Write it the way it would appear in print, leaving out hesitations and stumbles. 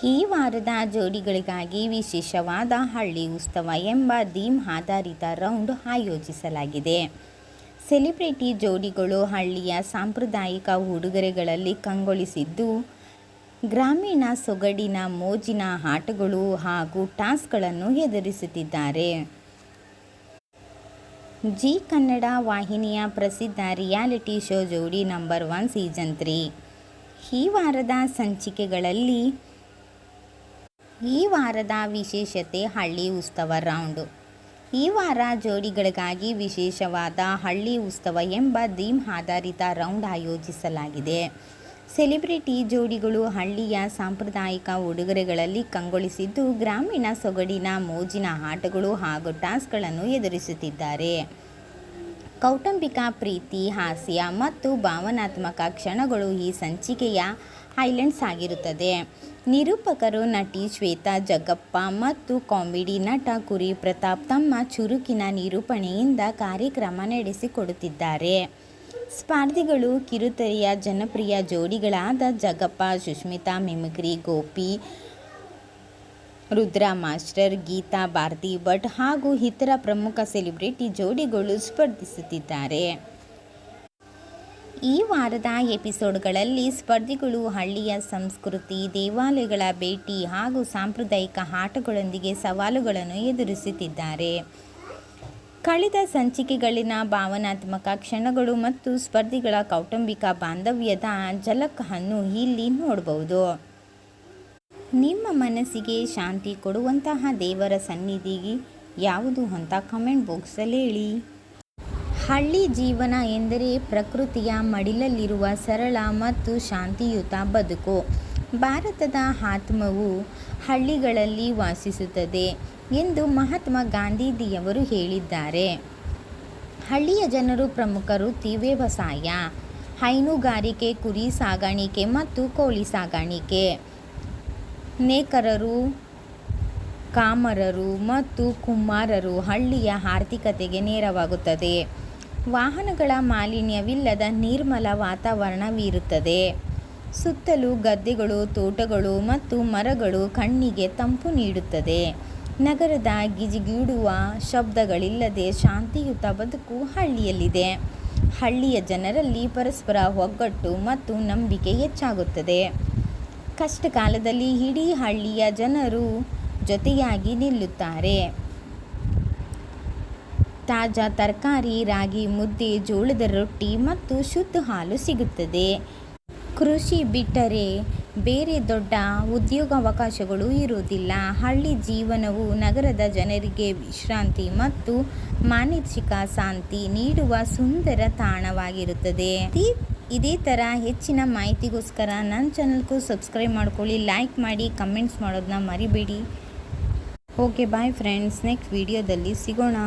ಈ ವಾರದ ಜೋಡಿಗಳಿಗಾಗಿ ವಿಶೇಷವಾದ ಹಳ್ಳಿ ಉತ್ಸವ ಎಂಬ ಥೀಮ್ ಆಧಾರಿತ ರೌಂಡ್ ಆಯೋಜಿಸಲಾಗಿದೆ. ಸೆಲೆಬ್ರಿಟಿ ಜೋಡಿಗಳು ಹಳ್ಳಿಯ ಸಾಂಪ್ರದಾಯಿಕ ಉಡುಗೊರೆಗಳಲ್ಲಿ ಕಂಗೊಳಿಸಿದ್ದು, ಗ್ರಾಮೀಣ ಸೊಗಡಿನ ಮೋಜಿನ ಆಟಗಳು ಹಾಗೂ ಟಾಸ್ಕ್ಗಳನ್ನು ಎದುರಿಸುತ್ತಿದ್ದಾರೆ. ಜೀ ಕನ್ನಡ ವಾಹಿನಿಯ ಪ್ರಸಿದ್ಧ ರಿಯಾಲಿಟಿ ಶೋ ಜೋಡಿ ನಂಬರ್ 1 ಸೀಸನ್ 3 ಈ ವಾರದ ಸಂಚಿಕೆಗಳಲ್ಲಿ ಈ ವಾರದ ವಿಶೇಷತೆ ಹಳ್ಳಿ ಉತ್ಸವ ರೌಂಡ್. ಈ ವಾರ ಜೋಡಿಗಳಿಗಾಗಿ ವಿಶೇಷವಾದ ಹಳ್ಳಿ ಉತ್ಸವ ಎಂಬ ಥೀಮ್ ಆಧಾರಿತ ರೌಂಡ್ ಆಯೋಜಿಸಲಾಗಿದೆ. ಸೆಲೆಬ್ರಿಟಿ ಜೋಡಿಗಳು ಹಳ್ಳಿಯ ಸಾಂಪ್ರದಾಯಿಕ ಉಡುಗೊರೆಗಳಲ್ಲಿ ಕಂಗೊಳಿಸಿದ್ದು, ಗ್ರಾಮೀಣ ಸೊಗಡಿನ ಮೋಜಿನ ಆಟಗಳು ಹಾಗೂ ಟಾಸ್ಕ್ಗಳನ್ನು ಎದುರಿಸುತ್ತಿದ್ದಾರೆ. ಕೌಟುಂಬಿಕ ಪ್ರೀತಿ, ಹಾಸ್ಯ ಮತ್ತು ಭಾವನಾತ್ಮಕ ಕ್ಷಣಗಳು ಈ ಸಂಚಿಕೆಯ ಹೈಲೈಟ್ಸ್ ಆಗಿರುತ್ತದೆ. ನಿರೂಪಕರು ನಟಿ ಶ್ವೇತಾ ಜಗ್ಗಪ್ಪ ಮತ್ತು ಕಾಮಿಡಿ ನಟ ಕುರಿ ಪ್ರತಾಪ್ ತಮ್ಮ ಚುರುಕಿನ ನಿರೂಪಣೆಯಿಂದ ಕಾರ್ಯಕ್ರಮ ನಡೆಸಿಕೊಡುತ್ತಿದ್ದಾರೆ. ಸ್ಪರ್ಧಿಗಳು ಕಿರುತೆರೆಯ ಜನಪ್ರಿಯ ಜೋಡಿಗಳಾದ ಜಗ್ಗಪ್ಪ, ಸುಶ್ಮಿತಾ, ಮಿಮಿಕ್ರಿ ಗೋಪಿ, ರುದ್ರಾ ಮಾಸ್ಟರ್, ಗೀತಾ, ಭಾರತಿ ಭಟ್ ಹಾಗೂ ಇತರ ಪ್ರಮುಖ ಸೆಲೆಬ್ರಿಟಿ ಜೋಡಿಗಳು ಸ್ಪರ್ಧಿಸುತ್ತಿದ್ದಾರೆ. ಈ ವಾರದ ಎಪಿಸೋಡ್ಗಳಲ್ಲಿ ಸ್ಪರ್ಧಿಗಳು ಹಳ್ಳಿಯ ಸಂಸ್ಕೃತಿ, ದೇವಾಲಯಗಳ ಭೇಟಿ ಹಾಗೂ ಸಾಂಪ್ರದಾಯಿಕ ಆಟಗಳೊಂದಿಗೆ ಸವಾಲುಗಳನ್ನು ಎದುರಿಸುತ್ತಿದ್ದಾರೆ. ಕಳೆದ ಸಂಚಿಕೆಗಳಲ್ಲಿನ ಭಾವನಾತ್ಮಕ ಕ್ಷಣಗಳು ಮತ್ತು ಸ್ಪರ್ಧಿಗಳ ಕೌಟುಂಬಿಕ ಬಾಂಧವ್ಯದ ಝಲಕ್ ಅನ್ನು ಇಲ್ಲಿ ನೋಡಬಹುದು. ನಿಮ್ಮ ಮನಸ್ಸಿಗೆ ಶಾಂತಿ ಕೊಡುವಂತಹ ದೇವರ ಸನ್ನಿಧಿ ಯಾವುದು ಅಂತ ಕಮೆಂಟ್ ಬಾಕ್ಸಲ್ಲಿ ಹೇಳಿ. ಹಳ್ಳಿ ಜೀವನ ಎಂದರೆ ಪ್ರಕೃತಿಯ ಮಡಿಲಲ್ಲಿರುವ ಸರಳ ಮತ್ತು ಶಾಂತಿಯುತ ಬದುಕು. ಭಾರತದ ಆತ್ಮವು ಹಳ್ಳಿಗಳಲ್ಲಿ ವಾಸಿಸುತ್ತದೆ ಎಂದು ಮಹಾತ್ಮ ಗಾಂಧೀಜಿಯವರು ಹೇಳಿದ್ದಾರೆ. ಹಳ್ಳಿಯ ಜನರು ಪ್ರಮುಖ ವೃತ್ತಿ ವ್ಯವಸಾಯ, ಹೈನುಗಾರಿಕೆ, ಕುರಿ ಸಾಗಾಣಿಕೆ ಮತ್ತು ಕೋಳಿ ಸಾಗಾಣಿಕೆ. ನೇಕಾರರು, ಕಾಮರರು ಮತ್ತು ಕುಂಬಾರರು ಹಳ್ಳಿಯ ಆರ್ಥಿಕತೆಗೆ ನೆರವಾಗುತ್ತದೆ. ವಾಹನಗಳ ಮಾಲಿನ್ಯವಿಲ್ಲದ ನಿರ್ಮಲ ವಾತಾವರಣವಿರುತ್ತದೆ. ಸುತ್ತಲೂ ಗದ್ದೆಗಳು, ತೋಟಗಳು ಮತ್ತು ಮರಗಳು ಕಣ್ಣಿಗೆ ತಂಪು ನೀಡುತ್ತದೆ. ನಗರದ ಗಿಜಿಗುಡುವ ಶಬ್ದಗಳಿಲ್ಲದೆ ಶಾಂತಿಯುತ ಬದುಕು ಹಳ್ಳಿಯಲ್ಲಿದೆ. ಹಳ್ಳಿಯ ಜನರಲ್ಲಿ ಪರಸ್ಪರ ಒಗ್ಗಟ್ಟು ಮತ್ತು ನಂಬಿಕೆ ಹೆಚ್ಚಾಗುತ್ತದೆ. ಕಷ್ಟಕಾಲದಲ್ಲಿ ಇಡೀ ಹಳ್ಳಿಯ ಜನರು ಜೊತೆಯಾಗಿ ನಿಲ್ಲುತ್ತಾರೆ. ತಾಜಾ ತರಕಾರಿ, ರಾಗಿ ಮುದ್ದೆ, ಜೋಳದ ರೊಟ್ಟಿ ಮತ್ತು ಶುದ್ಧ ಹಾಲು ಸಿಗುತ್ತದೆ. ಕೃಷಿ ಬಿಟ್ಟರೆ ಬೇರೆ ದೊಡ್ಡ ಉದ್ಯೋಗಾವಕಾಶಗಳು ಇರುವುದಿಲ್ಲ. ಹಳ್ಳಿ ಜೀವನವು ನಗರದ ಜನರಿಗೆ ವಿಶ್ರಾಂತಿ ಮತ್ತು ಮಾನಸಿಕ ಶಾಂತಿ ನೀಡುವ ಸುಂದರ ತಾಣವಾಗಿರುತ್ತದೆ. ಇದೇ ಥರ ಹೆಚ್ಚಿನ ಮಾಹಿತಿಗೋಸ್ಕರ ನನ್ನ ಚಾನಲ್ಗೂ ಸಬ್ಸ್ಕ್ರೈಬ್ ಮಾಡ್ಕೊಳ್ಳಿ, ಲೈಕ್ ಮಾಡಿ, ಕಮೆಂಟ್ಸ್ ಮಾಡೋದನ್ನ ಮರಿಬೇಡಿ. ಓಕೆ, ಬಾಯ್ ಫ್ರೆಂಡ್ಸ್, ನೆಕ್ಸ್ಟ್ ವಿಡಿಯೋದಲ್ಲಿ ಸಿಗೋಣ.